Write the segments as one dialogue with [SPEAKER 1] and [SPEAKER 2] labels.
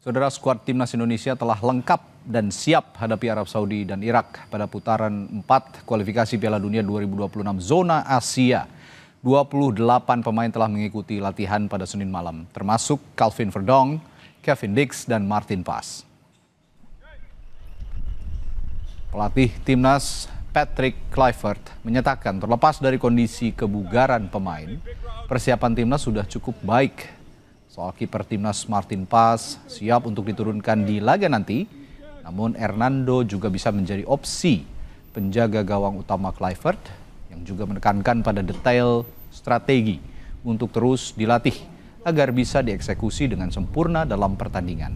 [SPEAKER 1] Saudara, skuad timnas Indonesia telah lengkap dan siap hadapi Arab Saudi dan Irak pada putaran 4 kualifikasi Piala Dunia 2026 zona Asia. 28 pemain telah mengikuti latihan pada Senin malam, termasuk Calvin Verdong, Kevin Dix, dan Martin Pas. Pelatih timnas Patrick Kluivert menyatakan terlepas dari kondisi kebugaran pemain, persiapan timnas sudah cukup baik. Soal kiper timnas Martin Pas siap untuk diturunkan di laga nanti, namun Hernando juga bisa menjadi opsi penjaga gawang utama Kluivert yang juga menekankan pada detail strategi untuk terus dilatih agar bisa dieksekusi dengan sempurna dalam pertandingan.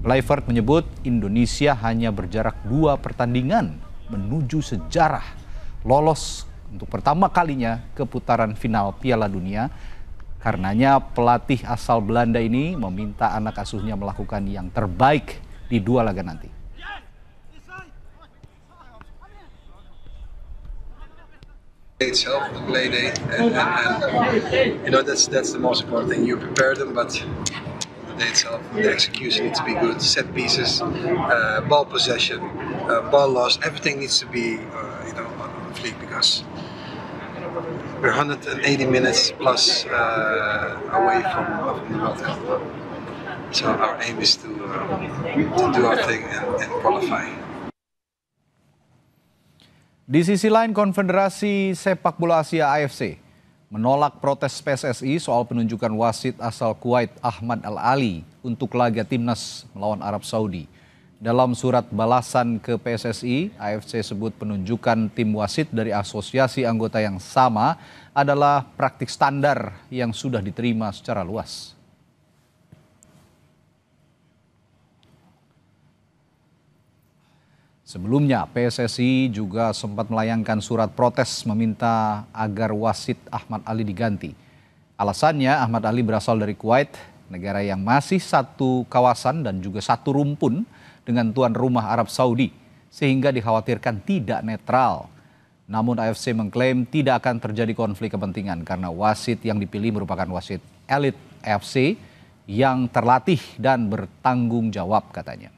[SPEAKER 1] Kluivert menyebut Indonesia hanya berjarak 2 pertandingan menuju sejarah lolos untuk pertama kalinya ke putaran final Piala Dunia. Karenanya pelatih asal Belanda ini meminta anak asuhnya melakukan yang terbaik di 2 laga nanti.
[SPEAKER 2] Itself, the play day, and you know that's the most important thing. You prepare them, but the day itself, the execution needs to be good. Set pieces, ball possession, ball loss, everything needs to be on fleek because we're 180 minutes plus away from the World Cup. So our aim is to do our thing and qualify.
[SPEAKER 1] Di sisi lain, Konfederasi Sepak Bola Asia AFC menolak protes PSSI soal penunjukan wasit asal Kuwait Ahmad Al-Ali untuk laga timnas melawan Arab Saudi. Dalam surat balasan ke PSSI, AFC sebut penunjukan tim wasit dari asosiasi anggota yang sama adalah praktik standar yang sudah diterima secara luas. Sebelumnya, PSSI juga sempat melayangkan surat protes meminta agar wasit Ahmad Ali diganti. Alasannya, Ahmad Ali berasal dari Kuwait, negara yang masih satu kawasan dan juga satu rumpun dengan tuan rumah Arab Saudi, sehingga dikhawatirkan tidak netral. Namun AFC mengklaim tidak akan terjadi konflik kepentingan karena wasit yang dipilih merupakan wasit elit AFC yang terlatih dan bertanggung jawab, katanya.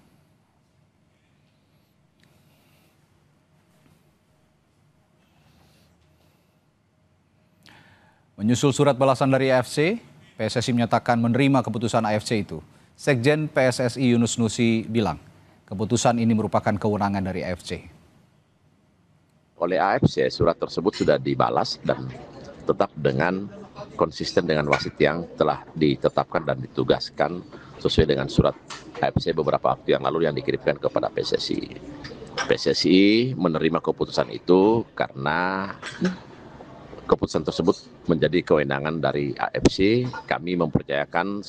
[SPEAKER 1] Menyusul surat balasan dari AFC, PSSI menyatakan menerima keputusan AFC itu. Sekjen PSSI Yunus Nusi bilang, keputusan ini merupakan kewenangan dari AFC.
[SPEAKER 3] Oleh AFC, surat tersebut sudah dibalas dan tetap dengan konsisten dengan wasit yang telah ditetapkan dan ditugaskan sesuai dengan surat AFC beberapa waktu yang lalu yang dikirimkan kepada PSSI. PSSI menerima keputusan itu karena keputusan tersebut menjadi kewenangan dari AFC. Kami mempercayakan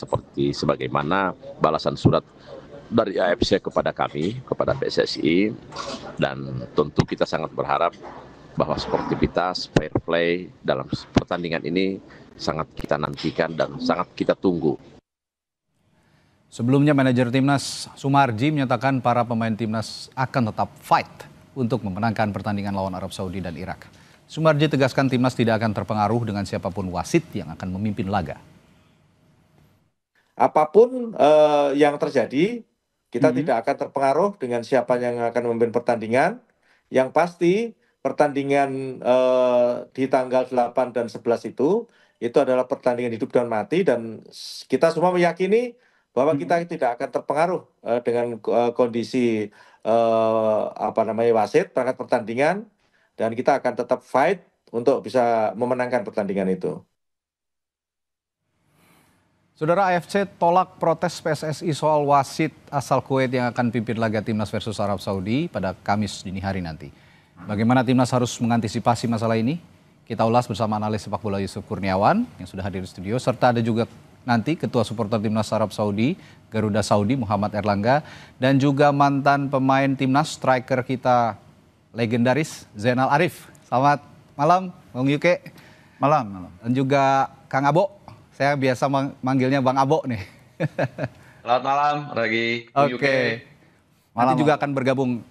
[SPEAKER 3] sebagaimana balasan surat dari AFC kepada kami, kepada PSSI, dan tentu kita sangat berharap bahwa sportivitas, fair play dalam pertandingan ini sangat kita nantikan dan sangat kita tunggu.
[SPEAKER 1] Sebelumnya manajer timnas Sumarji menyatakan para pemain timnas akan tetap fight untuk memenangkan pertandingan lawan Arab Saudi dan Irak. Sumarji tegaskan timnas tidak akan terpengaruh dengan siapapun wasit yang akan memimpin laga.
[SPEAKER 4] Apapun yang terjadi, kita tidak akan terpengaruh dengan siapa yang akan memimpin pertandingan. Yang pasti pertandingan di tanggal 8 dan 11 itu adalah pertandingan hidup dan mati, dan kita semua meyakini bahwa kita tidak akan terpengaruh dengan kondisi wasit perangkat pertandingan, dan kita akan tetap fight untuk bisa memenangkan pertandingan itu.
[SPEAKER 1] Saudara, AFC tolak protes PSSI soal wasit asal Kuwait yang akan pimpin laga timnas versus Arab Saudi pada Kamis dini hari nanti. Bagaimana timnas harus mengantisipasi masalah ini? Kita ulas bersama analis sepak bola Yusuf Kurniawan yang sudah hadir di studio, serta ada juga nanti Ketua Supporter Timnas Arab Saudi, Garuda Saudi, Muhammad Erlangga, dan juga mantan pemain timnas striker kita legendaris Zainal Arif. Selamat malam, Bang Yuke.
[SPEAKER 5] Malam.
[SPEAKER 1] Dan juga Kang Abo. Saya biasa manggilnya Bang Abo nih.
[SPEAKER 5] Selamat malam, Ragi.
[SPEAKER 1] Oke. Nanti juga akan bergabung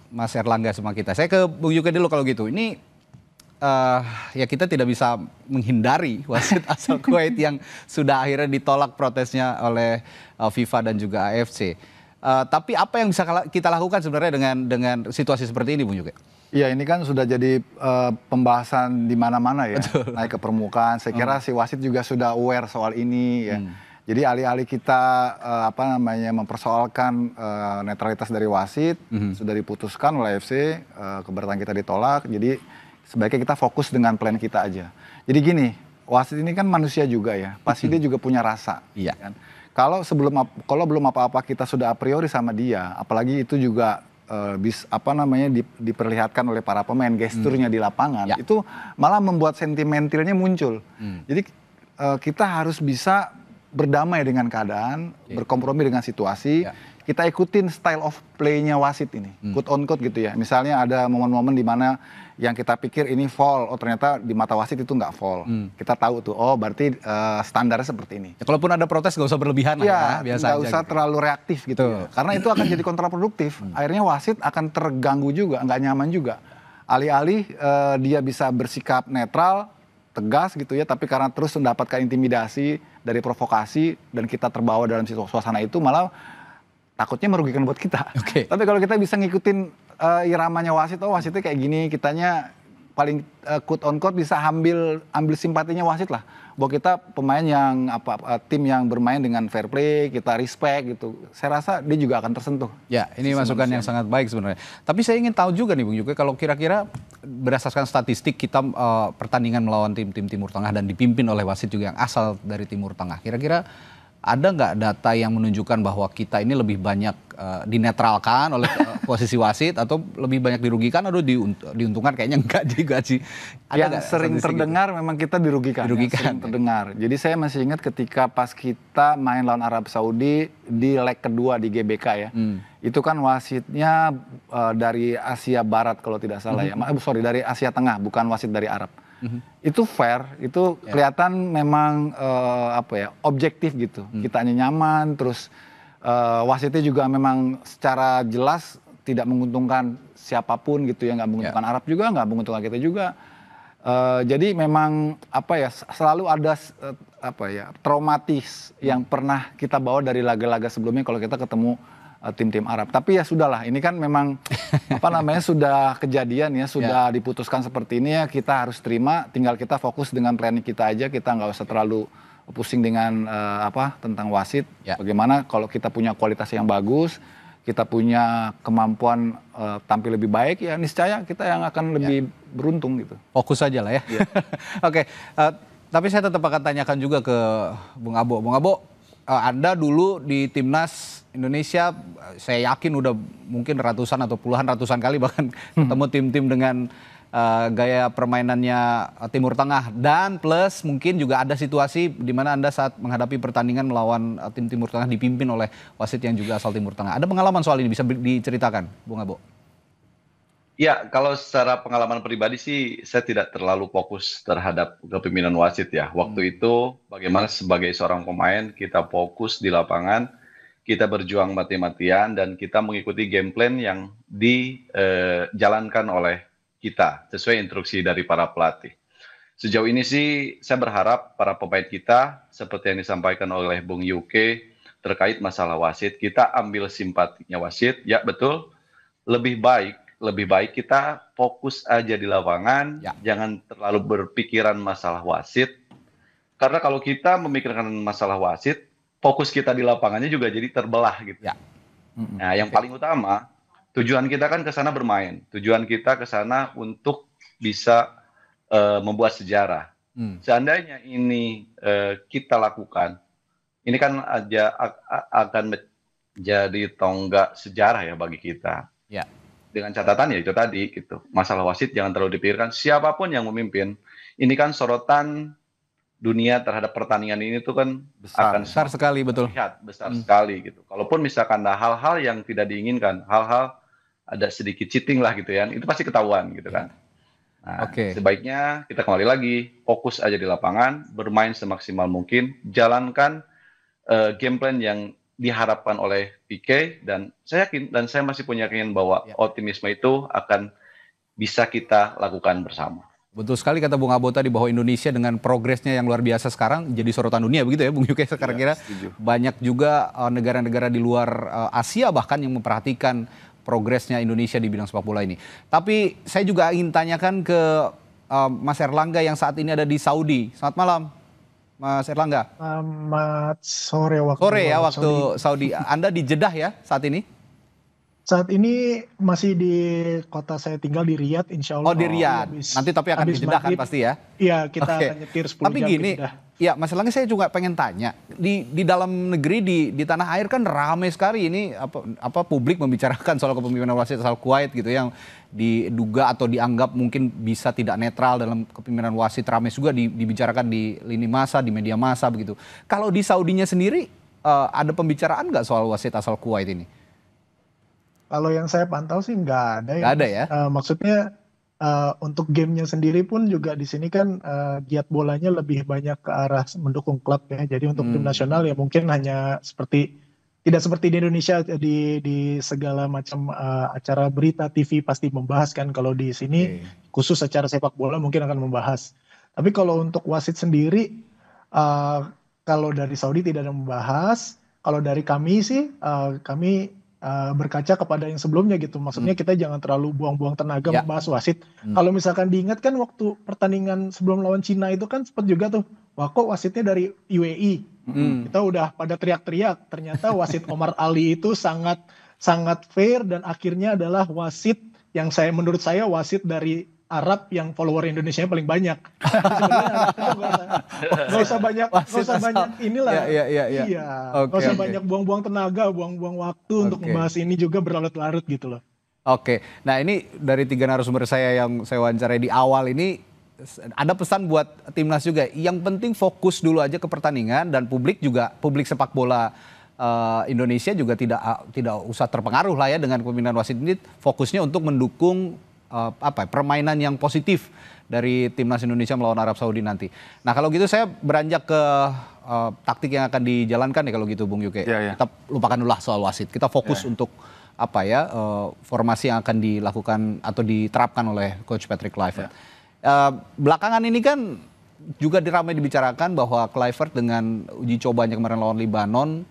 [SPEAKER 1] Mas Erlangga sama kita. Saya ke Bung Yuke dulu kalau gitu. Ini ya kita tidak bisa menghindari wasit asal Kuwait yang sudah akhirnya ditolak protesnya oleh FIFA dan juga AFC. Tapi apa yang bisa kita lakukan sebenarnya dengan situasi seperti ini, Bung Juke?
[SPEAKER 5] Iya, ini kan sudah jadi pembahasan di mana-mana ya, naik ke permukaan. Saya kira si wasit juga sudah aware soal ini ya. Jadi alih-alih kita mempersoalkan netralitas dari wasit, sudah diputuskan oleh AFC, keberatan kita ditolak. Jadi sebaiknya kita fokus dengan plan kita aja. Jadi gini, wasit ini kan manusia juga ya, pasti dia juga punya rasa.
[SPEAKER 1] Iya.
[SPEAKER 5] Kan? Kalau belum apa-apa kita sudah a priori sama dia, apalagi itu juga diperlihatkan oleh para pemain, gesturnya di lapangan, itu malah membuat sentimentalnya muncul. Jadi kita harus bisa berdamai dengan keadaan, berkompromi dengan situasi. Kita ikutin style of play-nya wasit ini, quote on quote gitu ya. Misalnya ada momen-momen di mana yang kita pikir ini foul, oh ternyata di mata wasit itu nggak foul. Kita tahu tuh, oh berarti standarnya seperti ini.
[SPEAKER 1] Ya, kalaupun ada protes nggak usah berlebihan lah ya, biasa
[SPEAKER 5] nggak
[SPEAKER 1] aja.
[SPEAKER 5] usah
[SPEAKER 1] gitu.
[SPEAKER 5] terlalu reaktif gitu ya. Karena itu akan jadi kontraproduktif. Akhirnya wasit akan terganggu juga, nggak nyaman juga. Alih-alih dia bisa bersikap netral, tegas gitu ya, tapi karena terus mendapatkan intimidasi dari provokasi dan kita terbawa dalam suasana itu, malah takutnya merugikan buat kita. Tapi kalau kita bisa ngikutin iramanya wasit, oh wasitnya kayak gini, kitanya paling quote on quote bisa ambil simpatinya wasit lah. Bahwa kita pemain yang tim yang bermain dengan fair play, kita respect gitu. Saya rasa dia juga akan tersentuh.
[SPEAKER 1] Ya, ini masukan yang sangat baik sebenarnya. Tapi saya ingin tahu juga nih Bung Juke, kalau kira-kira berdasarkan statistik kita pertandingan melawan tim-tim Timur Tengah dan dipimpin oleh wasit juga yang asal dari Timur Tengah. Kira-kira ada nggak data yang menunjukkan bahwa kita ini lebih banyak dinetralkan oleh posisi wasit atau lebih banyak dirugikan atau diuntungkan? Kayaknya enggak juga sih.
[SPEAKER 5] Yang sering terdengar memang kita dirugikan. Sering terdengar. Jadi saya masih ingat ketika pas kita main lawan Arab Saudi di leg kedua di GBK ya. Itu kan wasitnya dari Asia Barat kalau tidak salah ya. Dari Asia Tengah, bukan wasit dari Arab. Itu fair, itu kelihatan memang objektif gitu. Kitanya nyaman, terus wasitnya juga memang secara jelas tidak menguntungkan siapapun gitu ya, nggak menguntungkan Arab juga, nggak menguntungkan kita juga. Jadi memang selalu ada traumatis yang pernah kita bawa dari laga-laga sebelumnya kalau kita ketemu tim-tim Arab. Tapi ya sudahlah, ini kan memang sudah kejadian ya, sudah diputuskan seperti ini ya, kita harus terima, tinggal kita fokus dengan planning kita aja, kita nggak usah terlalu pusing dengan tentang wasit. Bagaimana kalau kita punya kualitas yang bagus, kita punya kemampuan tampil lebih baik, ya niscaya kita yang akan lebih beruntung gitu.
[SPEAKER 1] Fokus aja lah ya. Oke, tapi saya tetap akan tanyakan juga ke Bung Abo. Bung Abo, Anda dulu di Timnas Indonesia, saya yakin udah mungkin ratusan atau puluhan ratusan kali bahkan ketemu tim-tim dengan gaya permainannya Timur Tengah, dan plus mungkin juga ada situasi di mana Anda saat menghadapi pertandingan melawan tim Timur Tengah dipimpin oleh wasit yang juga asal Timur Tengah. Ada pengalaman soal ini, bisa diceritakan Bung Abo?
[SPEAKER 5] Ya, kalau secara pengalaman pribadi sih saya tidak terlalu fokus terhadap kepemimpinan wasit ya. Waktu itu bagaimana sebagai seorang pemain kita fokus di lapangan, kita berjuang mati-matian dan kita mengikuti game plan yang dijalankan oleh kita sesuai instruksi dari para pelatih. Sejauh ini sih saya berharap para pemain kita seperti yang disampaikan oleh Bung Yuke terkait masalah wasit, kita ambil simpatinya wasit. Ya betul, lebih baik kita fokus aja di lapangan, jangan terlalu berpikiran masalah wasit. Karena kalau kita memikirkan masalah wasit, fokus kita di lapangannya juga jadi terbelah gitu. Nah, yang paling utama, tujuan kita kan ke sana bermain. Tujuan kita ke sana untuk bisa membuat sejarah. Seandainya ini kita lakukan, ini kan akan menjadi tonggak sejarah ya bagi kita. Dengan catatan ya itu tadi gitu. Masalah wasit jangan terlalu dipikirkan, siapapun yang memimpin. Ini kan sorotan dunia terhadap pertandingan ini tuh kan
[SPEAKER 1] besar sekali, betul.
[SPEAKER 5] Besar sekali gitu. Kalaupun misalkan ada hal-hal yang tidak diinginkan, hal-hal ada sedikit cheating lah gitu ya, itu pasti ketahuan gitu kan. Nah, sebaiknya kita kembali lagi, fokus aja di lapangan, bermain semaksimal mungkin, jalankan game plan yang diharapkan oleh PK, dan saya yakin dan saya masih punya keyakinan bahwa optimisme itu akan bisa kita lakukan bersama.
[SPEAKER 1] Betul sekali kata Bung Abo tadi bahwa Indonesia dengan progresnya yang luar biasa sekarang jadi sorotan dunia begitu ya Bung Yuke. Sekarang kira banyak juga negara-negara di luar Asia bahkan yang memperhatikan progresnya Indonesia di bidang sepak bola ini. Tapi saya juga ingin tanyakan ke Mas Erlangga yang saat ini ada di Saudi. Selamat malam Mas Erlangga.
[SPEAKER 6] Selamat sore waktu
[SPEAKER 1] Saudi. Anda di Jeddah ya saat ini?
[SPEAKER 6] Saat ini masih di kota saya tinggal di Riyadh, insya Allah.
[SPEAKER 1] Oh di Riyadh, nanti tapi akan di Jeddah kan pasti ya?
[SPEAKER 6] Iya, kita akan nyetir 10
[SPEAKER 1] tapi
[SPEAKER 6] jam
[SPEAKER 1] gini,
[SPEAKER 6] ke Jeddah.
[SPEAKER 1] Ya Mas Erlangga saya juga pengen tanya, di dalam negeri, di tanah air kan ramai sekali ini apa publik membicarakan soal kepemimpinan wasit asal Kuwait gitu yang diduga atau dianggap mungkin bisa tidak netral dalam kepemimpinan wasit, ramai juga dibicarakan di lini massa, di media massa begitu. Kalau di Saudinya sendiri ada pembicaraan nggak soal wasit asal Kuwait ini?
[SPEAKER 6] Kalau yang saya pantau sih nggak ada ya.
[SPEAKER 1] Nggak ada ya?
[SPEAKER 6] Maksudnya untuk gamenya sendiri pun juga di sini kan giat bolanya lebih banyak ke arah mendukung klub ya. Jadi untuk tim nasional ya mungkin hanya tidak seperti di Indonesia di segala macam acara berita TV pasti membahas kan. Kalau di sini khusus secara sepak bola mungkin akan membahas. Tapi kalau untuk wasit sendiri kalau dari Saudi tidak ada membahas. Kalau dari kami sih kami berkaca kepada yang sebelumnya gitu. Maksudnya kita jangan terlalu buang-buang tenaga membahas wasit. Kalau misalkan diingat kan waktu pertandingan sebelum lawan Cina itu kan sempat juga tuh, wah kok wasitnya dari UAE. Kita udah pada teriak-teriak. Ternyata wasit Omar Ali itu sangat fair dan akhirnya adalah wasit yang menurut saya wasit dari Arab yang follower Indonesia paling banyak. Gak usah banyak inilah. Gak usah banyak buang-buang tenaga, buang-buang waktu untuk membahas ini juga berlarut-larut gitu loh.
[SPEAKER 1] Oke, nah ini dari 3 narasumber saya yang saya wawancarai di awal ini ada pesan buat timnas juga. Yang penting fokus dulu aja ke pertandingan dan publik sepak bola Indonesia juga tidak usah terpengaruh lah ya dengan kepemimpinan wasit ini. Fokusnya untuk mendukung permainan yang positif dari timnas Indonesia melawan Arab Saudi nanti. Nah kalau gitu saya beranjak ke taktik yang akan dijalankan ya kalau gitu Bung Yuke. Kita lupakan dulu lah soal wasit. Kita fokus untuk formasi yang akan dilakukan atau diterapkan oleh Coach Patrick Kluivert. Belakangan ini kan juga ramai dibicarakan bahwa Kluivert dengan uji cobanya kemarin lawan Libanon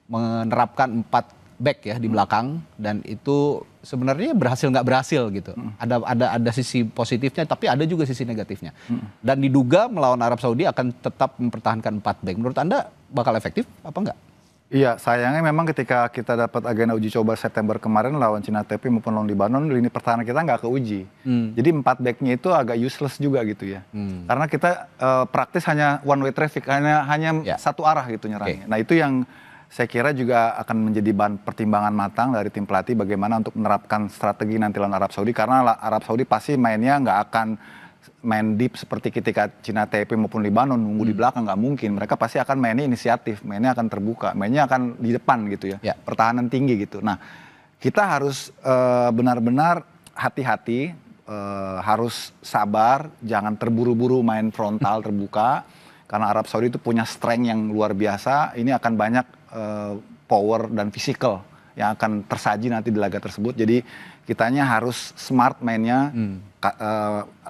[SPEAKER 1] menerapkan 4 back ya di belakang dan itu sebenarnya berhasil nggak berhasil gitu. Ada sisi positifnya tapi ada juga sisi negatifnya. Dan diduga melawan Arab Saudi akan tetap mempertahankan 4 back. Menurut Anda bakal efektif apa enggak?
[SPEAKER 7] Iya, sayangnya memang ketika kita dapat agenda uji coba September kemarin lawan Cina TP maupun lawan Libanon, lini pertahanan kita nggak keuji. Jadi 4 backnya itu agak useless juga gitu ya. Karena kita praktis hanya one way traffic, hanya satu arah gitu nyerangnya. Nah itu yang saya kira juga akan menjadi bahan pertimbangan matang dari tim pelatih bagaimana untuk menerapkan strategi nanti lawan Arab Saudi. Karena Arab Saudi pasti mainnya nggak akan main deep seperti ketika Cina TP maupun Libanon nunggu di belakang, nggak mungkin. Mereka pasti akan mainnya inisiatif, mainnya akan terbuka, mainnya akan di depan gitu ya. Pertahanan tinggi gitu. Nah kita harus benar-benar hati-hati, harus sabar, jangan terburu-buru main frontal terbuka. Karena Arab Saudi itu punya strength yang luar biasa, ini akan banyak power dan physical yang akan tersaji nanti di laga tersebut. Jadi kitanya harus smart mainnya,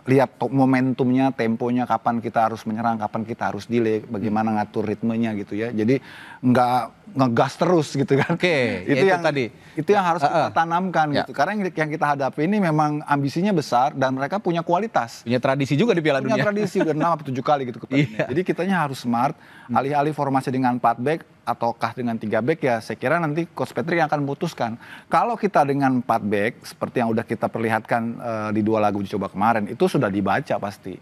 [SPEAKER 7] lihat momentumnya, temponya, kapan kita harus menyerang, kapan kita harus delay, bagaimana ngatur ritmenya gitu ya. Jadi nggak ngegas terus gitu kan. Itu yang harus kita tanamkan gitu. Karena yang kita hadapi ini memang ambisinya besar dan mereka punya kualitas.
[SPEAKER 1] Punya tradisi juga di Piala Dunia.
[SPEAKER 7] Punya tradisi udah 6-7 kali gitu. Jadi kitanya harus smart, alih-alih formasi dengan 4 back ataukah dengan 3 back ya saya kira nanti Coach Patrick yang akan memutuskan. Kalau kita dengan 4 back seperti yang udah kita perlihatkan di 2 lagu uji coba kemarin itu sudah dibaca pasti.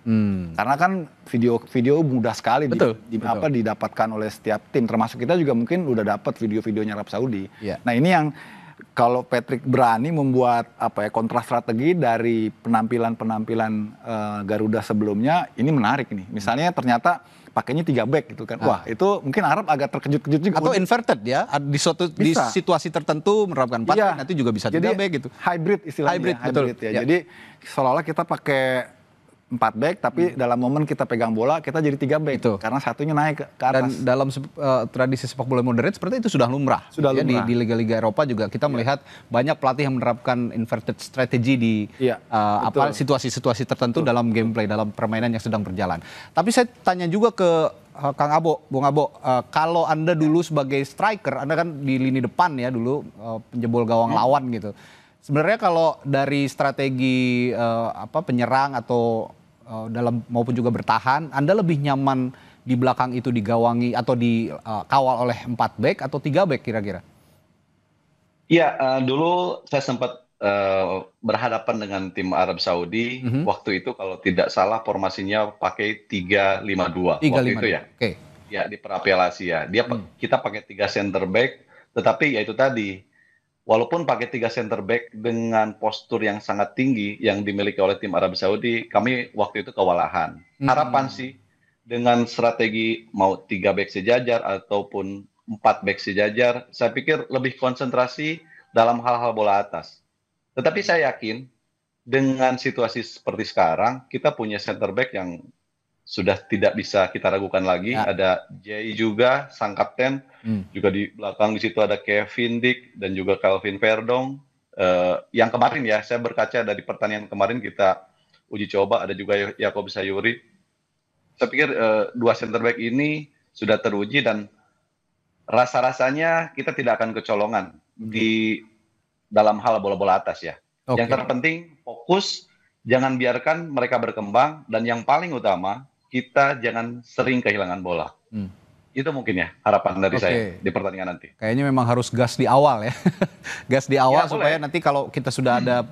[SPEAKER 7] Karena kan video mudah sekali didapatkan oleh setiap tim, termasuk kita juga mungkin udah dapat video-videonya Arab Saudi. Nah ini yang kalau Patrick berani membuat kontra strategi dari penampilan Garuda sebelumnya, ini menarik nih. Misalnya ternyata pakainya 3 back gitu kan. Wah, itu mungkin Arab agak terkejut-kejut juga.
[SPEAKER 1] Atau inverted ya, di situasi tertentu menerapkan 4 nanti juga bisa 3 back gitu.
[SPEAKER 7] Hybrid istilahnya.
[SPEAKER 1] Hybrid, betul.
[SPEAKER 7] Ya. Jadi seolah-olah kita pakai 4 back, tapi dalam momen kita pegang bola kita jadi 3 back.
[SPEAKER 1] Itu.
[SPEAKER 7] Karena satunya naik ke atas.
[SPEAKER 1] Dan dalam tradisi sepak bola modern seperti itu sudah lumrah.
[SPEAKER 7] Sudah
[SPEAKER 1] Ya,
[SPEAKER 7] lumrah.
[SPEAKER 1] di liga-liga Eropa juga kita melihat banyak pelatih yang menerapkan inverted strategy di
[SPEAKER 7] Iya,
[SPEAKER 1] situasi-situasi tertentu dalam gameplay, dalam permainan yang sedang berjalan. Tapi saya tanya juga ke Kang Abo, Bung Abo, kalau Anda dulu sebagai striker, Anda kan di lini depan ya dulu, penjebol gawang lawan gitu. Sebenarnya kalau dari strategi penyerang atau dalam maupun juga bertahan, Anda lebih nyaman di belakang itu digawangi atau dikawal oleh 4 back atau 3 back kira-kira?
[SPEAKER 5] Iya, dulu saya sempat berhadapan dengan tim Arab Saudi. Waktu itu kalau tidak salah formasinya pakai 3-5-2 waktu itu ya.
[SPEAKER 1] Oke.
[SPEAKER 5] Ya, di Piala Asia. Kita pakai 3 center back, tetapi ya itu tadi. Walaupun pakai 3 center back dengan postur yang sangat tinggi yang dimiliki oleh tim Arab Saudi, kami waktu itu kewalahan. Harapan sih dengan strategi mau 3 back sejajar ataupun 4 back sejajar, saya pikir lebih konsentrasi dalam hal-hal bola atas. Tetapi saya yakin dengan situasi seperti sekarang, kita punya center back yang sudah tidak bisa kita ragukan lagi. Ya. Ada Jay juga, sang kapten. Juga di belakang di situ ada Kevin Dick dan juga Calvin Verdong. Yang kemarin ya, saya berkaca dari pertandingan kemarin kita uji coba, ada juga Yakob Sayuri. Saya pikir 2 center back ini sudah teruji dan rasa-rasanya kita tidak akan kecolongan di dalam hal bola-bola atas ya. Okay. Yang terpenting fokus, jangan biarkan mereka berkembang, dan yang paling utama kita jangan sering kehilangan bola. Itu mungkin ya harapan dari saya di pertandingan nanti.
[SPEAKER 1] Kayaknya memang harus gas di awal ya. Gas di awal ya, supaya nanti kalau kita sudah ada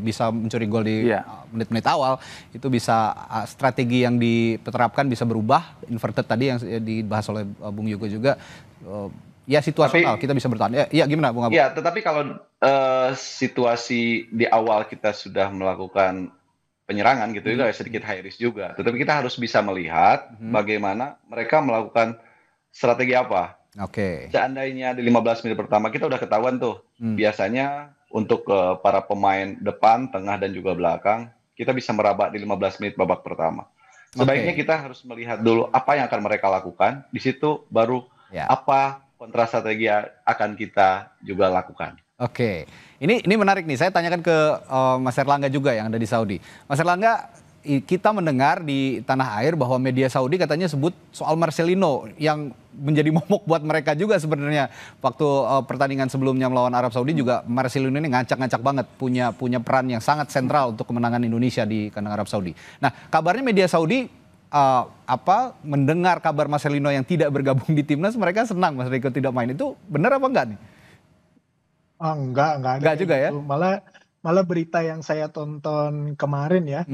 [SPEAKER 1] bisa mencuri gol di menit-menit awal, itu bisa strategi yang diterapkan bisa berubah. Inverted tadi yang dibahas oleh Bung Yugo juga. Ya situasional, kita bisa bertahan. Ya gimana Bung Abu?
[SPEAKER 5] Ya, tetapi kalau situasi di awal kita sudah melakukan penyerangan gitu juga sedikit high risk juga. Tetapi kita harus bisa melihat bagaimana mereka melakukan strategi apa.
[SPEAKER 1] Oke.
[SPEAKER 5] Seandainya di 15 menit pertama kita udah ketahuan tuh. Biasanya untuk para pemain depan, tengah dan juga belakang, kita bisa meraba di 15 menit babak pertama. Sebaiknya kita harus melihat dulu apa yang akan mereka lakukan. Di situ baru apa kontra strategi akan kita juga lakukan.
[SPEAKER 1] Oke, ini menarik nih. Saya tanyakan ke Mas Erlangga juga yang ada di Saudi. Mas Erlangga, kita mendengar di tanah air bahwa media Saudi katanya sebut soal Marcelino yang menjadi momok buat mereka juga sebenarnya. Waktu pertandingan sebelumnya melawan Arab Saudi juga Marcelino ini ngacak-ngacak banget, punya peran yang sangat sentral untuk kemenangan Indonesia di kandang Arab Saudi. Nah, kabarnya media Saudi mendengar kabar Marcelino yang tidak bergabung di timnas, mereka senang Mas Riko tidak main. Itu benar apa enggak nih?
[SPEAKER 6] Enggak ada.
[SPEAKER 1] Enggak juga ya?
[SPEAKER 6] Malah berita yang saya tonton kemarin ya,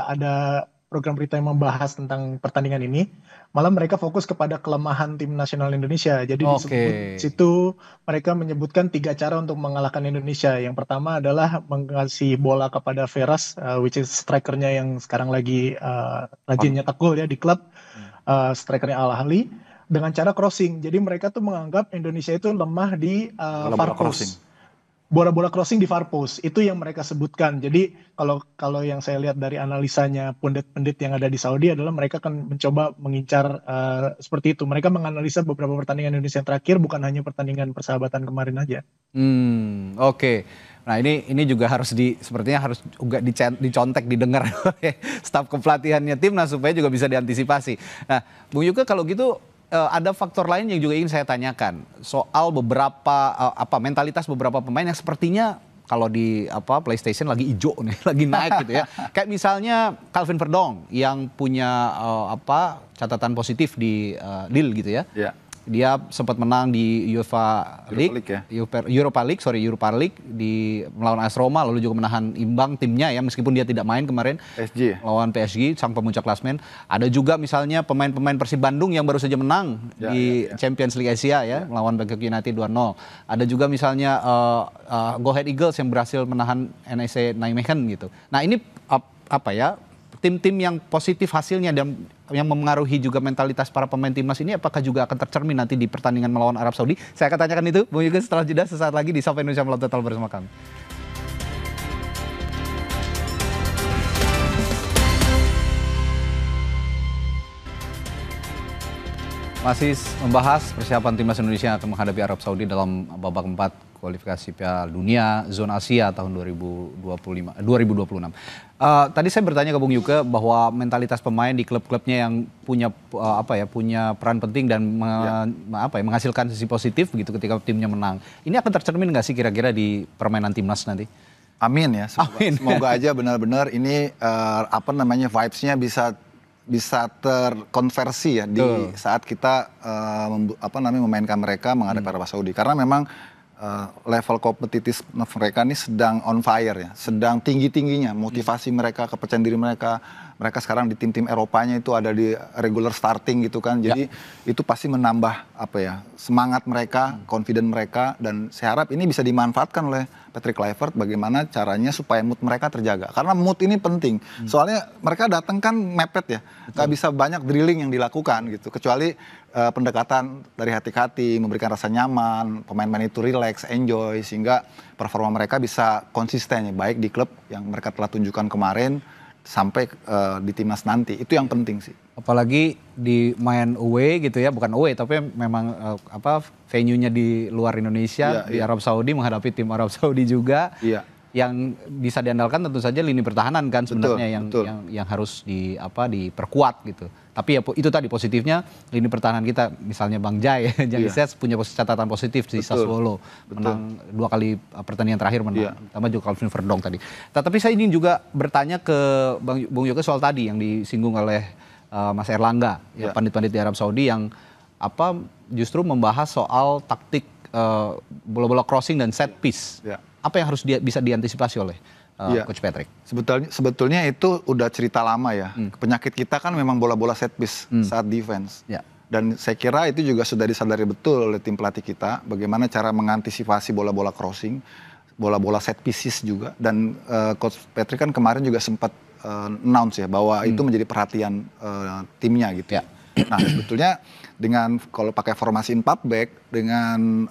[SPEAKER 6] ada program berita yang membahas tentang pertandingan ini, malah mereka fokus kepada kelemahan tim nasional Indonesia. Jadi disebut situ mereka menyebutkan 3 cara untuk mengalahkan Indonesia. Yang pertama adalah mengasih bola kepada Veras, which is strikernya yang sekarang lagi rajin nyetak gol ya di klub, strikernya Al Ahly, dengan cara crossing. Jadi mereka tuh menganggap Indonesia itu lemah di far post. Bola-bola crossing di far post, itu yang mereka sebutkan. Jadi kalau yang saya lihat dari analisanya pundit-pundit yang ada di Saudi adalah mereka akan mencoba mengincar seperti itu. Mereka menganalisa beberapa pertandingan Indonesia yang terakhir, bukan hanya pertandingan persahabatan kemarin aja.
[SPEAKER 1] Oke. Nah ini juga sepertinya harus juga dicontek, didengar oleh staf kepelatihannya timnas supaya juga bisa diantisipasi. Nah, Bung Yuga, kalau gitu ada faktor lain yang juga ingin saya tanyakan soal beberapa mentalitas beberapa pemain yang sepertinya kalau di PlayStation lagi hijau nih, lagi naik gitu ya. Kayak misalnya Calvin Verdong yang punya catatan positif di Lille gitu ya. Dia sempat menang di Europa League di melawan AS Roma, lalu juga menahan imbang timnya ya, meskipun dia tidak main kemarin lawan PSG sang pemuncak klasmen. Ada juga misalnya pemain-pemain Persib Bandung yang baru saja menang di Champions League Asia ya, melawan Bangkok United 2-0. Ada juga misalnya Go Ahead Eagles yang berhasil menahan NEC Nijmegen gitu. Nah, ini tim-tim yang positif hasilnya dan yang memengaruhi juga mentalitas para pemain timnas ini, apakah juga akan tercermin nanti di pertandingan melawan Arab Saudi? Saya akan tanyakan itu, Bung Yuga, setelah jeda sesaat lagi di Sapa Indonesia Melawan Total bersama kami. Masih membahas persiapan timnas Indonesia yang akan menghadapi Arab Saudi dalam babak 4 kualifikasi Piala Dunia Zona Asia tahun 2026. Tadi saya bertanya ke Bung Yuke bahwa mentalitas pemain di klub-klubnya yang punya punya peran penting dan menghasilkan sisi positif begitu ketika timnya menang. Ini akan tercermin nggak sih kira-kira di permainan timnas nanti?
[SPEAKER 7] Amin ya, semoga aja benar-benar ini vibes-nya bisa terkonversi ya di saat kita memainkan mereka menghadapi Arab Saudi, karena memang level kompetitif mereka ini sedang on fire ya, sedang tinggi-tingginya motivasi mereka, kepercayaan diri mereka sekarang di tim-tim Eropanya itu ada di regular starting gitu kan, jadi itu pasti menambah semangat mereka, confident mereka, dan saya harap ini bisa dimanfaatkan oleh Patrick Kluivert bagaimana caranya supaya mood mereka terjaga, karena mood ini penting. Soalnya mereka datang kan mepet ya, nggak bisa banyak drilling yang dilakukan gitu, kecuali pendekatan dari hati ke hati, memberikan rasa nyaman, pemain-pemain itu relax, enjoy, sehingga performa mereka bisa konsisten ya, baik di klub yang mereka telah tunjukkan kemarin sampai di timnas nanti. Itu yang penting sih.
[SPEAKER 1] Apalagi di main away gitu ya, bukan away tapi memang venue-nya di luar Indonesia, di Arab Saudi, menghadapi tim Arab Saudi juga. Yang bisa diandalkan tentu saja lini pertahanan kan sebenarnya yang harus diperkuat gitu. Tapi ya itu tadi positifnya lini pertahanan kita, misalnya Bang Jai Ses punya catatan positif di Sassuolo, menang 2 kali pertandingan terakhir menang, tambah juga Calvin Verdong tadi. Tapi saya ingin juga bertanya ke Bung Yuke soal tadi yang disinggung oleh Mas Erlangga, pandit-pandit di Arab Saudi yang justru membahas soal taktik bola-bola crossing dan set piece. Apa yang harus bisa diantisipasi oleh Coach Patrick?
[SPEAKER 7] Sebetulnya itu udah cerita lama ya. Penyakit kita kan memang bola-bola set piece saat defense. Dan saya kira itu juga sudah disadari betul oleh tim pelatih kita, bagaimana cara mengantisipasi bola-bola crossing, bola-bola set pieces juga. Dan Coach Patrick kan kemarin juga sempat announce ya bahwa itu menjadi perhatian timnya gitu. Nah, sebetulnya dengan kalau pakai formasi 4 back, dengan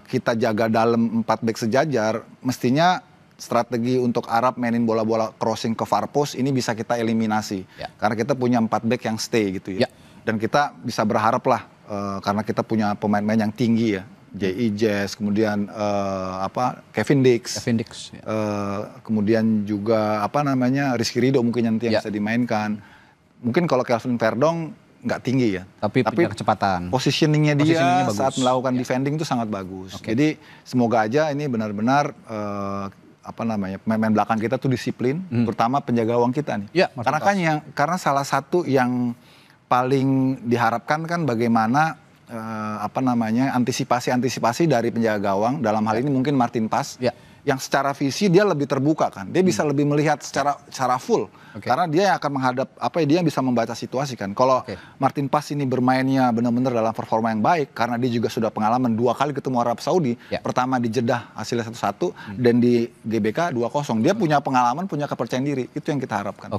[SPEAKER 7] kita jaga dalam 4 back sejajar, mestinya strategi untuk Arab mainin bola-bola crossing ke far post ini bisa kita eliminasi. Karena kita punya 4 back yang stay gitu ya. Dan kita bisa berharap lah, karena kita punya pemain-pemain yang tinggi ya. J.I. Jazz, kemudian Kevin Dix, kemudian juga Rizky Ridho mungkin nanti yang bisa dimainkan. Mungkin kalau Calvin Verdong nggak tinggi ya,
[SPEAKER 1] tapi punya kecepatan.
[SPEAKER 7] Positioningnya dia saat melakukan defending itu sangat bagus. Jadi semoga aja ini benar-benar pemain belakang kita tuh disiplin, terutama penjaga gawang kita nih. Karena salah satu yang paling diharapkan kan bagaimana antisipasi dari penjaga gawang, dalam hal ini mungkin Martin Pas, yang secara visi dia lebih terbuka kan, dia bisa lebih melihat secara full, karena dia yang akan menghadap dia bisa membaca situasi kan. Kalau Martin Pas ini bermainnya benar-benar dalam performa yang baik, karena dia juga sudah pengalaman 2 kali ketemu Arab Saudi, pertama di Jeddah hasilnya 1-1 dan di GBK 2-0, dia punya pengalaman, punya kepercayaan diri, itu yang kita harapkan.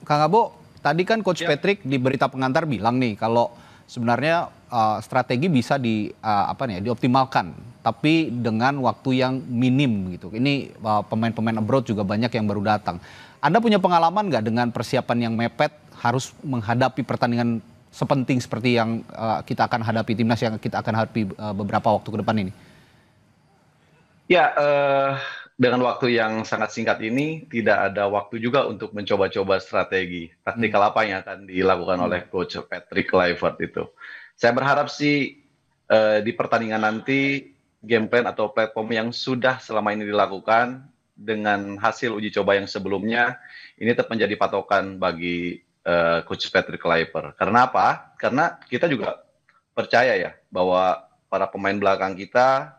[SPEAKER 1] Kang Abo, tadi kan Coach Patrick di berita pengantar bilang nih kalau sebenarnya strategi bisa dioptimalkan, tapi dengan waktu yang minim gitu. Ini pemain-pemain abroad juga banyak yang baru datang. Anda punya pengalaman nggak dengan persiapan yang mepet, harus menghadapi pertandingan sepenting seperti yang kita akan hadapi, timnas yang kita akan hadapi beberapa waktu ke depan ini?
[SPEAKER 5] Ya, dengan waktu yang sangat singkat ini, tidak ada waktu juga untuk mencoba-coba strategi taktikal apa yang akan dilakukan oleh Coach Patrick Kluivert itu. Saya berharap sih di pertandingan nanti game plan atau platform yang sudah selama ini dilakukan dengan hasil uji coba yang sebelumnya ini tetap menjadi patokan bagi Coach Patrick Kluivert. Karena apa? Karena kita juga percaya ya bahwa para pemain belakang kita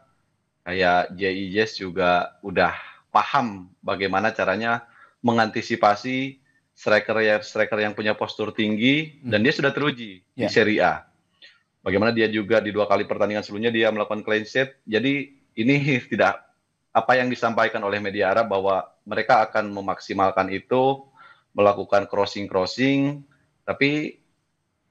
[SPEAKER 5] kayak J.I. Jazz juga udah paham bagaimana caranya mengantisipasi striker yang punya postur tinggi, dan dia sudah teruji di Serie A. Bagaimana dia juga di 2 kali pertandingan sebelumnya dia melakukan clean sheet. Jadi ini tidak apa yang disampaikan oleh media Arab bahwa mereka akan memaksimalkan itu, melakukan crossing, tapi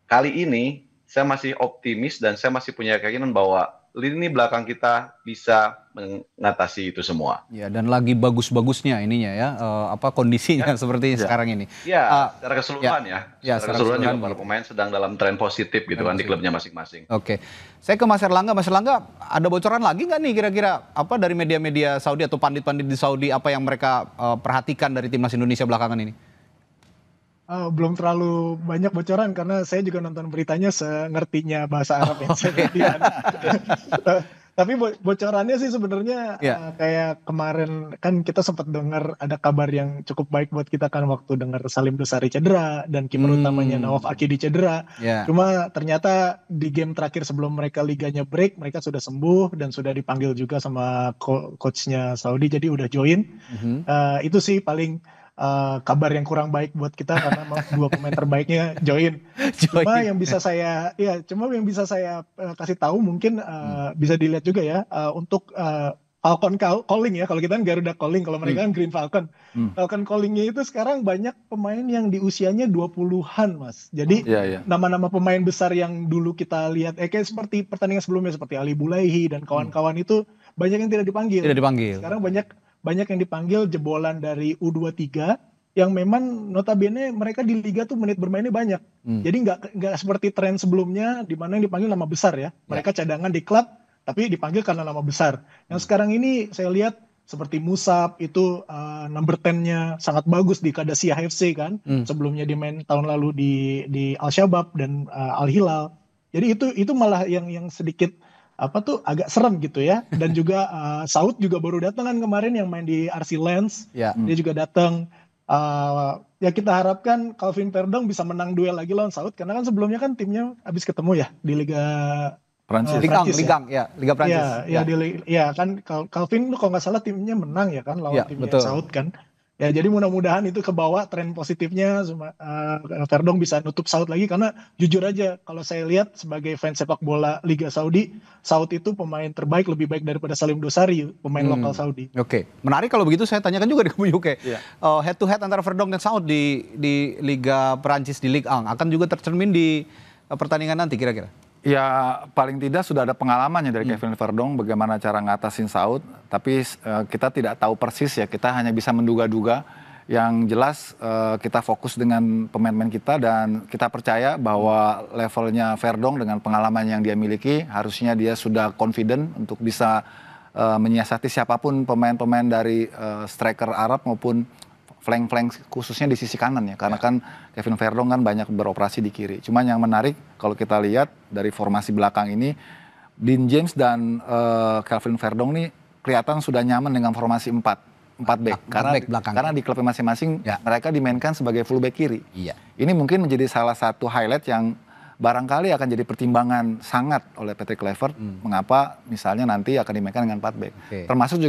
[SPEAKER 5] kali ini saya masih optimis dan saya masih punya keyakinan bahwa lini belakang kita bisa mengatasi itu semua.
[SPEAKER 1] Ya, dan lagi bagus-bagusnya ininya ya, kondisinya seperti sekarang ini.
[SPEAKER 5] Ya, secara keseluruhan
[SPEAKER 1] secara
[SPEAKER 5] keseluruhan juga
[SPEAKER 1] keseluruhan
[SPEAKER 5] para pemain sedang dalam tren positif gitu kan di klubnya masing-masing.
[SPEAKER 1] Oke, saya ke Mas Erlangga. Mas Erlangga, ada bocoran lagi nggak nih kira-kira dari media-media Saudi atau pandit-pandit di Saudi apa yang mereka perhatikan dari timnas Indonesia belakangan ini?
[SPEAKER 6] Belum terlalu banyak bocoran karena saya juga nonton beritanya sengertinya bahasa Arab yang saya ngerti kan. Tapi bocorannya sih sebenarnya kayak kemarin kan kita sempat dengar ada kabar yang cukup baik buat kita kan waktu dengar Salim Dosari cedera dan kiper utamanya Nawaf Akidi cedera. Cuma ternyata di game terakhir sebelum mereka liganya break mereka sudah sembuh dan sudah dipanggil juga sama coachnya Saudi jadi udah join. Itu sih paling kabar yang kurang baik buat kita karena dua pemain terbaiknya join. Cuma yang bisa saya kasih tahu mungkin bisa dilihat juga ya untuk Falcon Calling ya, kalau kita kan Garuda Calling, kalau mereka kan Green Falcon. Falcon Calling-nya itu sekarang banyak pemain yang di usianya 20-an, Mas. Jadi nama-nama pemain besar yang dulu kita lihat kayak seperti pertandingan sebelumnya seperti Ali Bulaihi dan kawan-kawan itu banyak yang tidak dipanggil. Sekarang banyak yang dipanggil jebolan dari U23 yang memang notabene mereka di liga tuh menit bermainnya banyak. Jadi nggak seperti tren sebelumnya di mana yang dipanggil nama besar ya. Mereka cadangan di klub tapi dipanggil karena nama besar. Yang sekarang ini saya lihat seperti Musab itu number 10-nya sangat bagus di Qadasiyah FC kan. Sebelumnya dia main tahun lalu di Al Shabab dan Al Hilal. Jadi itu malah yang sedikit agak serem gitu ya. Dan juga Saud juga baru datang kan kemarin yang main di RC Lens. Dia juga datang. Ya kita harapkan Calvin Verdong bisa menang duel lagi lawan Saud karena kan sebelumnya kan timnya habis ketemu ya di Liga
[SPEAKER 7] Prancis.
[SPEAKER 1] Liga Prancis.
[SPEAKER 6] Kan Calvin kalau nggak salah timnya menang ya kan lawan timnya Saud kan. Ya jadi mudah-mudahan itu kebawa tren positifnya Verdong bisa nutup Saud lagi karena jujur aja kalau saya lihat sebagai fans sepak bola Liga Saudi, Saud itu pemain terbaik lebih baik daripada Salim Dosari pemain lokal Saudi.
[SPEAKER 1] Oke, menarik kalau begitu saya tanyakan juga di UK. Head to head antara Verdong dan Saud di Liga Perancis di Ligue 1 akan juga tercermin di pertandingan nanti kira-kira?
[SPEAKER 7] Ya paling tidak sudah ada pengalamannya dari Kevin Verdong bagaimana cara ngatasin Saud, tapi kita tidak tahu persis ya, kita hanya bisa menduga-duga. Yang jelas kita fokus dengan pemain-pemain kita dan kita percaya bahwa levelnya Verdong dengan pengalaman yang dia miliki harusnya dia sudah confident untuk bisa menyiasati siapapun pemain-pemain dari striker Arab maupun flank-flank khususnya di sisi kanan ya, karena kan Kevin Verdong kan banyak beroperasi di kiri. Cuman yang menarik kalau kita lihat dari formasi belakang ini, Dean James dan Calvin Verdong nih kelihatan sudah nyaman dengan formasi 4 back. Karena di klubnya masing-masing mereka dimainkan sebagai full back kiri. Ini mungkin menjadi salah satu highlight yang barangkali akan jadi pertimbangan sangat oleh Patrick Kluivert mengapa misalnya nanti akan dimainkan dengan 4 back. Termasuk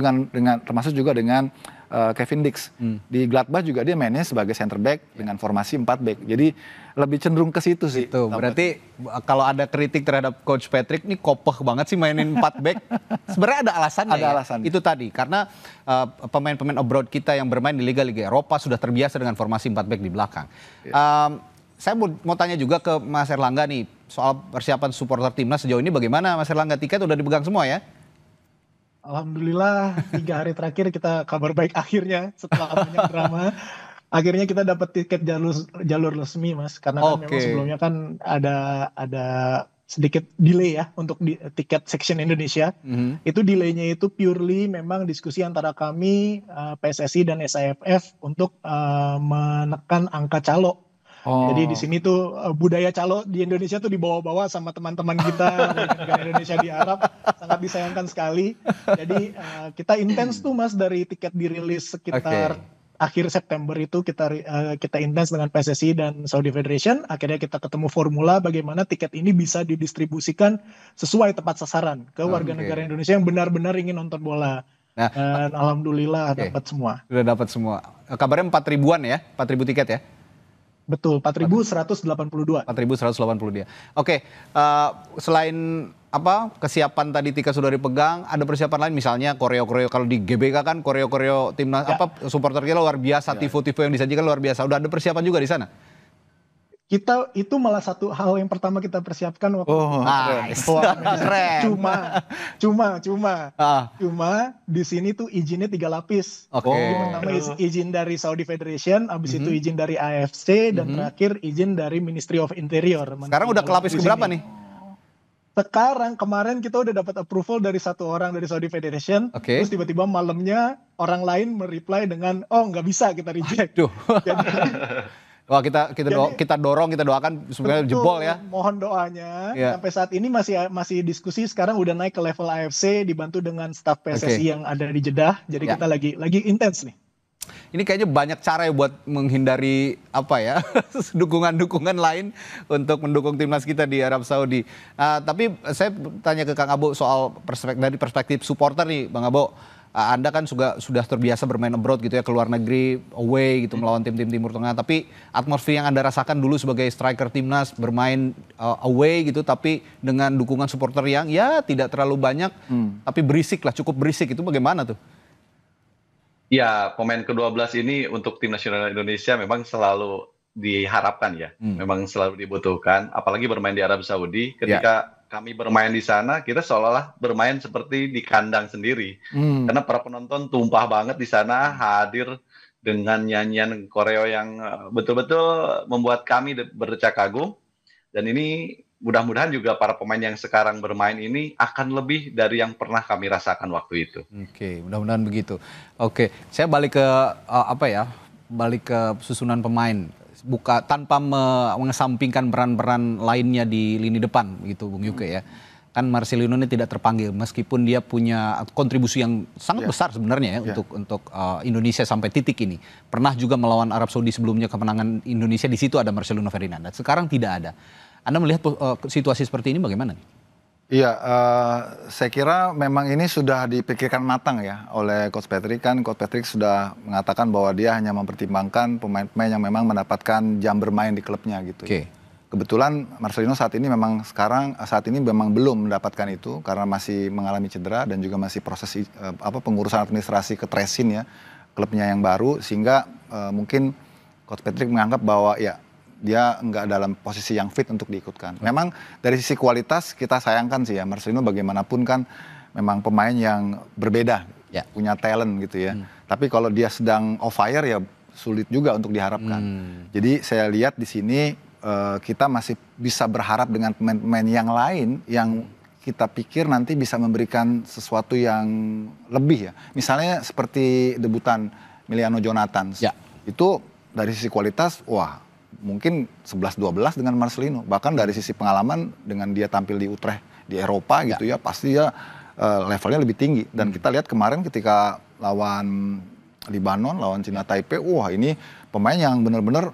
[SPEAKER 7] juga dengan Kevin Dix. Di Gladbach juga dia mainnya sebagai center back dengan formasi 4 back. Jadi lebih cenderung ke situ sih.
[SPEAKER 1] Berarti kalau ada kritik terhadap Coach Patrick, ini kopeh banget sih mainin 4 back. Sebenarnya ada alasannya. Alasannya. Itu tadi, karena pemain-pemain abroad kita yang bermain di Liga-Liga Eropa sudah terbiasa dengan formasi 4 back di belakang. Saya mau tanya juga ke Mas Erlangga nih, soal persiapan supporter timnas sejauh ini bagaimana Mas Erlangga? Tiket udah dipegang semua ya?
[SPEAKER 6] Alhamdulillah 3 hari terakhir kita kabar baik akhirnya setelah banyak drama. Akhirnya kita dapat tiket jalur resmi Mas, karena kan memang sebelumnya kan ada sedikit delay ya untuk tiket section Indonesia. Itu delaynya itu purely memang diskusi antara kami PSSI dan SAFF untuk menekan angka calo. Jadi di sini tuh budaya calo di Indonesia tuh dibawa-bawa sama teman-teman kita negara Indonesia di Arab, sangat disayangkan sekali. Jadi kita intens tuh Mas dari tiket dirilis sekitar akhir September itu kita intens dengan PSSI dan Saudi Federation. Akhirnya kita ketemu formula bagaimana tiket ini bisa didistribusikan sesuai tepat sasaran ke warga negara Indonesia yang benar-benar ingin nonton bola. Dan alhamdulillah dapat semua.
[SPEAKER 1] Sudah dapat semua. Kabarnya 4.000-an ya, 4.000 tiket ya?
[SPEAKER 6] Betul, 4.182.
[SPEAKER 1] 4.182. Oke, selain kesiapan tadi tiket sudah dipegang, ada persiapan lain misalnya koreo kalau di GBK kan koreo timnas supporter kita luar biasa, tifo-tifo yang disajikan luar biasa. Udah ada persiapan juga di sana?
[SPEAKER 6] itu malah satu hal yang pertama kita persiapkan waktu
[SPEAKER 1] Nice. Keren.
[SPEAKER 6] Cuma di sini tuh izinnya 3 lapis.
[SPEAKER 1] Oke.
[SPEAKER 6] Jadi pertama izin dari Saudi Federation, habis itu izin dari AFC, dan terakhir izin dari Ministry of Interior.
[SPEAKER 1] Sekarang udah ke lapis keberapa nih?
[SPEAKER 6] Sekarang kemarin kita udah dapat approval dari satu orang dari Saudi Federation, terus tiba-tiba malamnya orang lain mereply dengan nggak bisa, kita reject. Jadi,
[SPEAKER 1] wah, kita dorong, kita doakan sebenarnya jebol ya.
[SPEAKER 6] Mohon doanya. Sampai saat ini masih diskusi, sekarang udah naik ke level AFC dibantu dengan staf PSSI yang ada di Jeddah. Jadi kita lagi intens nih.
[SPEAKER 1] Ini kayaknya banyak cara ya buat menghindari dukungan-dukungan lain untuk mendukung timnas kita di Arab Saudi. Tapi saya tanya ke Kang Abo soal dari perspektif supporter nih, Bang Abo. Anda kan sudah terbiasa bermain abroad gitu ya, ke luar negeri, away gitu, melawan tim-tim Timur Tengah. Tapi atmosfer yang Anda rasakan dulu sebagai striker timnas, bermain away gitu, tapi dengan dukungan supporter yang ya tidak terlalu banyak, tapi berisik lah, cukup berisik, itu bagaimana tuh?
[SPEAKER 5] Ya, pemain ke-12 ini untuk tim nasional Indonesia memang selalu diharapkan ya, memang selalu dibutuhkan, apalagi bermain di Arab Saudi. Ketika kami bermain di sana, kita seolah-olah bermain seperti di kandang sendiri, karena para penonton tumpah banget di sana, hadir dengan nyanyian koreo yang betul-betul membuat kami berdecak kagum. Dan ini mudah-mudahan juga para pemain yang sekarang bermain ini akan lebih dari yang pernah kami rasakan waktu itu.
[SPEAKER 1] Oke, mudah-mudahan begitu. Oke, saya balik ke balik ke susunan pemain. Tanpa mengesampingkan peran-peran lainnya di lini depan gitu, Bung Yuke ya. Kan Marcelino ini tidak terpanggil meskipun dia punya kontribusi yang sangat besar sebenarnya ya untuk Indonesia sampai titik ini. Pernah juga melawan Arab Saudi sebelumnya, kemenangan Indonesia di situ ada Marcelino Ferdinand. Sekarang tidak ada. Anda melihat situasi seperti ini bagaimana nih?
[SPEAKER 7] Iya, saya kira memang ini sudah dipikirkan matang ya oleh Coach Patrick. Kan Coach Patrick sudah mengatakan bahwa dia hanya mempertimbangkan pemain-pemain yang memang mendapatkan jam bermain di klubnya gitu. Kebetulan Marcelino saat ini memang belum mendapatkan itu karena masih mengalami cedera dan juga masih proses pengurusan administrasi ke Tresin ya, klubnya yang baru, sehingga mungkin Coach Patrick menganggap bahwa ya dia nggak dalam posisi yang fit untuk diikutkan. Memang dari sisi kualitas kita sayangkan sih ya, Marcelino bagaimanapun kan memang pemain yang berbeda, punya talent gitu ya. Tapi kalau dia sedang off fire ya sulit juga untuk diharapkan. Jadi saya lihat di sini kita masih bisa berharap dengan pemain-pemain yang lain yang kita pikir nanti bisa memberikan sesuatu yang lebih ya. Misalnya seperti debutan Emiliano Jonathan. Itu dari sisi kualitas, wah, mungkin 11-12 dengan Marcelino. Bahkan dari sisi pengalaman dengan dia tampil di Utrecht di Eropa gitu ya, pasti ya levelnya lebih tinggi. Dan kita lihat kemarin ketika lawan Libanon, lawan Cina Taipei, wah ini pemain yang benar-benar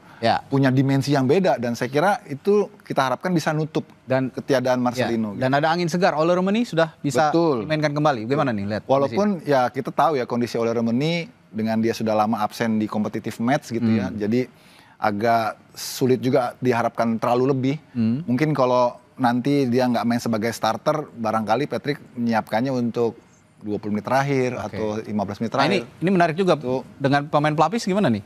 [SPEAKER 7] punya dimensi yang beda. Dan saya kira itu kita harapkan bisa nutup dan ketiadaan Marcelino.
[SPEAKER 1] Dan ada angin segar, Ole Romeni sudah bisa dimainkan kembali. Bagaimana nih lihat?
[SPEAKER 7] Walaupun ya kita tahu ya kondisi Ole Romeni dengan dia sudah lama absen di competitive match gitu ya. Jadi agak sulit juga diharapkan terlalu lebih. Mungkin kalau nanti dia nggak main sebagai starter, barangkali Patrick menyiapkannya untuk 20 menit terakhir atau 15 menit terakhir.
[SPEAKER 1] Nah, ini menarik juga dengan pemain pelapis gimana nih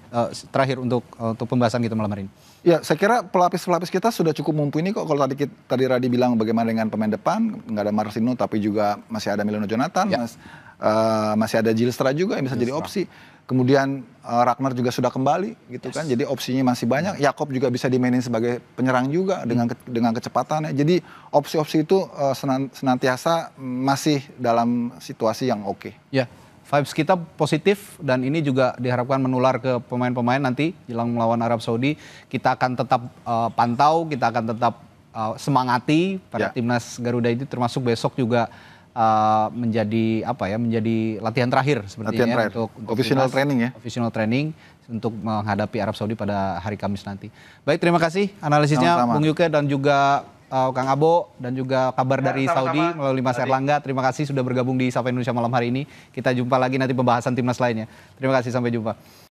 [SPEAKER 1] terakhir untuk pembahasan kita malam hari ini?
[SPEAKER 7] Ya, saya kira pelapis-pelapis kita sudah cukup mumpuni kok. Kalau tadi Radi bilang bagaimana dengan pemain depan, nggak ada Marcelino tapi juga masih ada Emiliano Jonathan, masih ada Zylstra juga yang bisa jadi opsi. Kemudian Ragnar juga sudah kembali gitu kan, jadi opsinya masih banyak. Jakob juga bisa dimainin sebagai penyerang juga dengan kecepatannya. Jadi opsi-opsi itu senantiasa masih dalam situasi yang oke.
[SPEAKER 1] Ya, vibes kita positif dan ini juga diharapkan menular ke pemain-pemain nanti jelang melawan Arab Saudi. Kita akan tetap pantau, kita akan tetap semangati pada timnas Garuda itu, termasuk besok juga menjadi latihan terakhir sepertinya untuk
[SPEAKER 7] official training ya.
[SPEAKER 1] Official training untuk menghadapi Arab Saudi pada hari Kamis nanti. Baik, terima kasih analisisnya Bung Yuke dan juga Kang Abo dan juga kabar dari Saudi melalui Mas Erlangga. Terima kasih sudah bergabung di Sapa Indonesia malam hari ini. Kita jumpa lagi nanti pembahasan timnas lainnya. Terima kasih, sampai jumpa.